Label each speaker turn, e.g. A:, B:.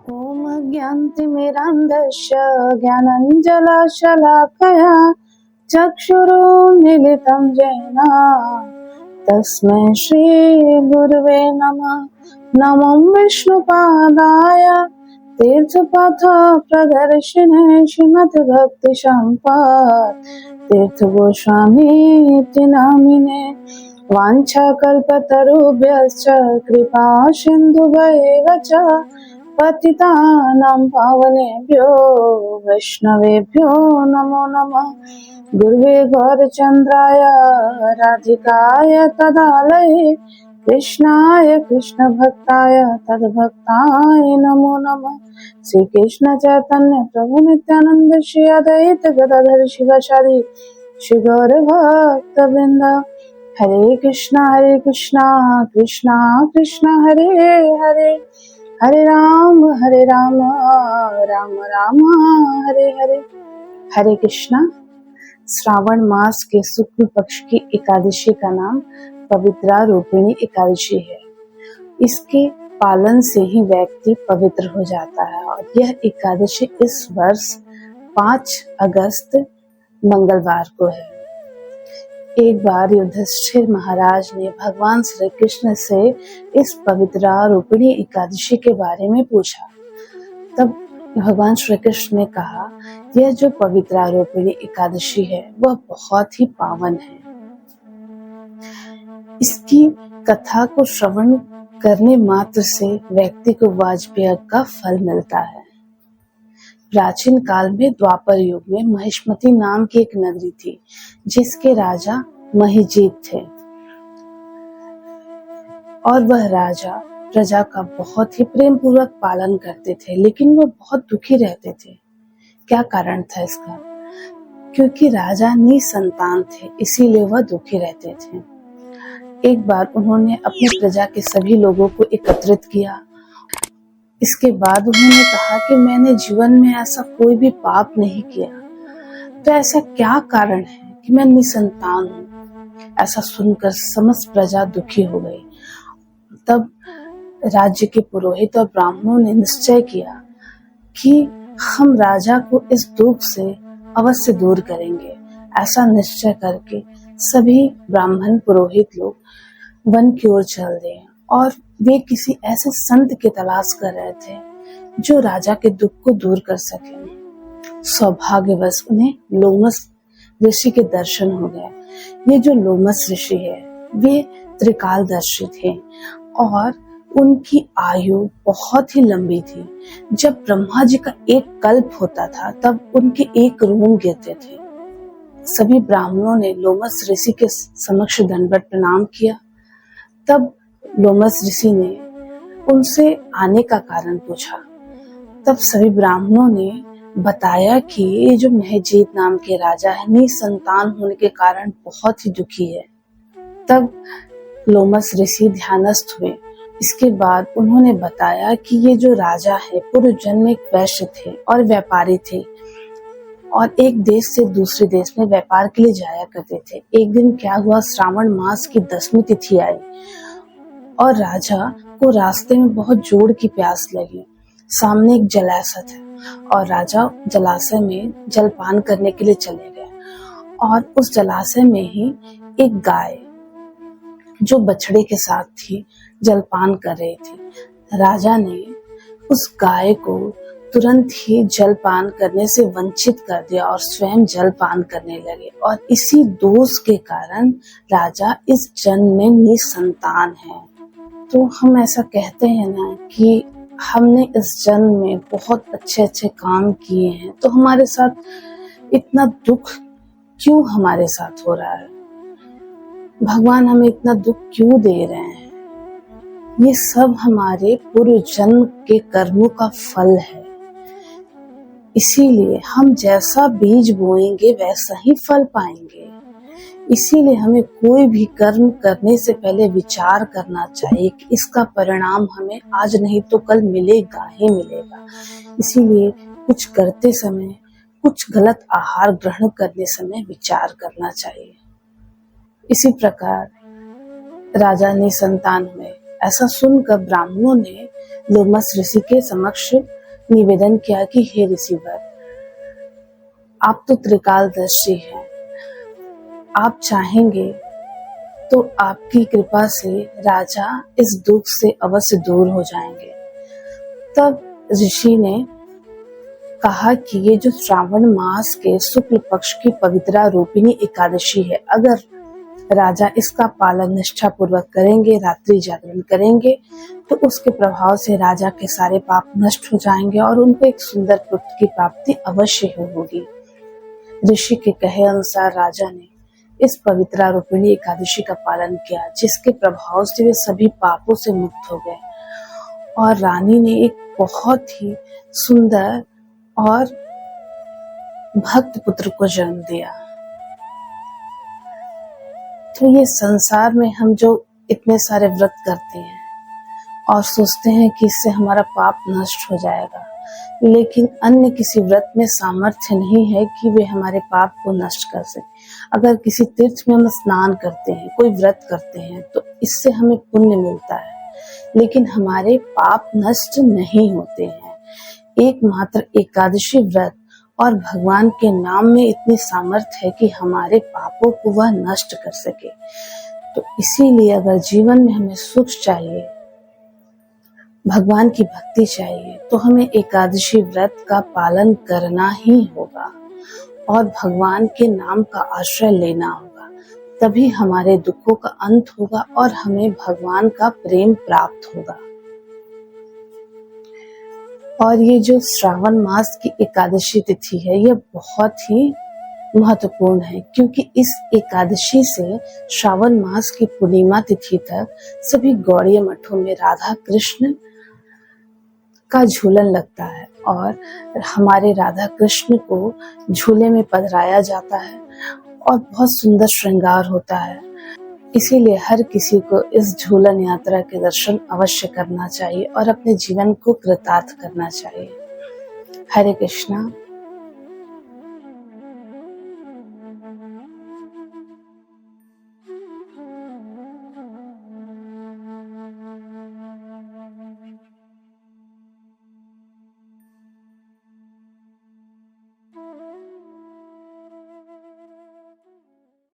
A: ॐ ज्ञानतिमिरान्धस्य ज्ञानाञ्जनशलाकया चक्षुरुन्मीलितं येन तस्मै श्रीगुरवे नमः। नमो विष्णुपादाय तीर्थपथप्रदर्शिने श्रीमद्भक्तिसम्पत् तीर्थगोस्वामीति नामिने। वाञ्छाकल्पतरुभ्यश्च कृपा सिन्धुभ्येव च पतितानां पावनेभ्यो वैष्णवेभ्यो नमो नमः। गुरुवे गौरचन्द्राय राधिकाय तदालये कृष्णाय कृष्णभक्ताय तद्भक्ताय नमो नमः। श्री कृष्ण चैतन्य प्रभु नित्यानंद श्री अद्वैत गदाधर शिवाचार्य श्री गौर भक्तवृंद। हरे कृष्णा कृष्णा कृष्णा हरे हरे, हरे राम राम राम हरे हरे। हरे कृष्णा। श्रावण मास के शुक्ल पक्ष की एकादशी का नाम पवित्रारोपिणी एकादशी है। इसके पालन से ही व्यक्ति पवित्र हो जाता है और यह एकादशी इस वर्ष 5 अगस्त मंगलवार को है। एक बार युधिष्ठिर महाराज ने भगवान श्री कृष्ण से इस पवित्रारोपिणी एकादशी के बारे में पूछा। तब भगवान श्री कृष्ण ने कहा, यह जो पवित्रारोपिणी एकादशी है वह बहुत ही पावन है। इसकी कथा को श्रवण करने मात्र से व्यक्ति को वाजपेय का फल मिलता है। प्राचीन काल में द्वापर युग में महिष्मती नाम की एक नगरी थी जिसके राजा महिजीत थे और वह राजा प्रजा का बहुत ही प्रेम पूर्वक पालन करते थे, लेकिन वो बहुत दुखी रहते थे। क्या कारण था इसका? क्योंकि राजा निसंतान थे, इसीलिए वह दुखी रहते थे। एक बार उन्होंने अपनी प्रजा के सभी लोगों को एकत्रित किया। इसके बाद उन्होंने कहा कि मैंने जीवन में ऐसा कोई भी पाप नहीं किया, तो ऐसा क्या कारण है कि मैं निसंतान हूँ? ऐसा सुनकर समस्त प्रजा दुखी हो गई। तब राज्य के पुरोहित और ब्राह्मणों ने निश्चय किया कि हम राजा को इस दुख से अवश्य दूर करेंगे। ऐसा निश्चय करके सभी ब्राह्मण पुरोहित लोग वन की ओर चल दिए और वे किसी ऐसे संत की तलाश कर रहे थे जो राजा के दुख को दूर कर सके। सौभाग्यवश उन्हें लोमस ऋषि के दर्शन हो गए। ये जो लोमस ऋषि है वे त्रिकालदर्शी थे और उनकी आयु बहुत ही लंबी थी। जब ब्रह्मा जी का एक कल्प होता था तब उनके एक रूम गिरते थे। सभी ब्राह्मणों ने लोमस ऋषि के समक्ष दंडवत प्रणाम किया। तब लोमस ऋषि ने उनसे आने का कारण पूछा। तब सभी ब्राह्मणों ने बताया कि ये जो महिजीत नाम के राजा है निसंतान होने के कारण बहुत ही दुखी है। तब लोमस ऋषि ध्यानस्थ हुए। इसके बाद उन्होंने बताया कि ये जो राजा है पूर्व जन्म में एक वैश्य थे और व्यापारी थे और एक देश से दूसरे देश में व्यापार के लिए जाया करते थे। एक दिन क्या हुआ, श्रावण मास की 10वीं तिथि आई और राजा को रास्ते में बहुत जोर की प्यास लगी। सामने एक जलाशय था और राजा जलाशय में जलपान करने के लिए चले गए और उस जलाशय में ही एक गाय जो बछड़े के साथ थी जलपान कर रही थी। राजा ने उस गाय को तुरंत ही जलपान करने से वंचित कर दिया और स्वयं जलपान करने लगे और इसी दोष के कारण राजा इस जन्म में निसंतान है। तो हम ऐसा कहते हैं ना कि हमने इस जन्म में बहुत अच्छे काम किए हैं, तो हमारे साथ इतना दुख क्यों हमारे साथ हो रहा है? भगवान हमें इतना दुख क्यों दे रहे हैं? ये सब हमारे पूर्व जन्म के कर्मों का फल है। इसीलिए हम जैसा बीज बोएंगे वैसा ही फल पाएंगे। इसीलिए हमें कोई भी कर्म करने से पहले विचार करना चाहिए कि इसका परिणाम हमें आज नहीं तो कल मिलेगा ही मिलेगा। इसीलिए कुछ करते समय, कुछ गलत आहार ग्रहण करने समय विचार करना चाहिए। इसी प्रकार राजा निसंतान हुए। ऐसा सुनकर ब्राह्मणों ने लोमस ऋषि के समक्ष निवेदन किया कि हे ऋषिवर, आप तो त्रिकालदर्शी हैं, आप चाहेंगे तो आपकी कृपा से राजा इस दुख से अवश्य दूर हो जाएंगे। तब ऋषि ने कहा कि ये जो श्रावण मास के शुक्ल पक्ष की पवित्रा रूपिणी एकादशी है, अगर राजा इसका पालन निष्ठा पूर्वक करेंगे, रात्रि जागरण करेंगे, तो उसके प्रभाव से राजा के सारे पाप नष्ट हो जाएंगे और उनको एक सुंदर पुत्र की प्राप्ति अवश्य होगी। ऋषि के कहे अनुसार राजा ने इस पवित्रा रूपिणी एकादशी का पालन किया, जिसके प्रभाव से वे सभी पापों से मुक्त हो गए और रानी ने एक बहुत ही सुंदर और भक्त पुत्र को जन्म दिया। तो ये संसार में हम जो इतने सारे व्रत करते हैं और सोचते हैं कि इससे हमारा पाप नष्ट हो जाएगा, लेकिन अन्य किसी व्रत में सामर्थ्य नहीं है कि वे हमारे पाप को नष्ट कर सके। अगर किसी तीर्थ में हम स्नान करते हैं, कोई व्रत करते हैं, तो इससे हमें पुण्य मिलता है, लेकिन हमारे पाप नष्ट नहीं होते हैं। एकमात्र एकादशी व्रत और भगवान के नाम में इतनी सामर्थ्य है कि हमारे पापों को वह नष्ट कर सके। तो इसीलिए अगर जीवन में हमें सुख चाहिए, भगवान की भक्ति चाहिए, तो हमें एकादशी व्रत का पालन करना ही होगा और भगवान के नाम का आश्रय लेना होगा। तभी हमारे दुखों का अंत होगा और हमें भगवान का प्रेम प्राप्त होगा। और ये जो श्रावण मास की एकादशी तिथि है, यह बहुत ही महत्वपूर्ण है, क्योंकि इस एकादशी से श्रावण मास की पूर्णिमा तिथि तक सभी गौड़ीय मठों में राधा कृष्ण का झूलन लगता है और हमारे राधा कृष्ण को झूले में पधराया जाता है और बहुत सुंदर श्रृंगार होता है। इसीलिए हर किसी को इस झूलन यात्रा के दर्शन अवश्य करना चाहिए और अपने जीवन को कृतार्थ करना चाहिए। हरे कृष्णा।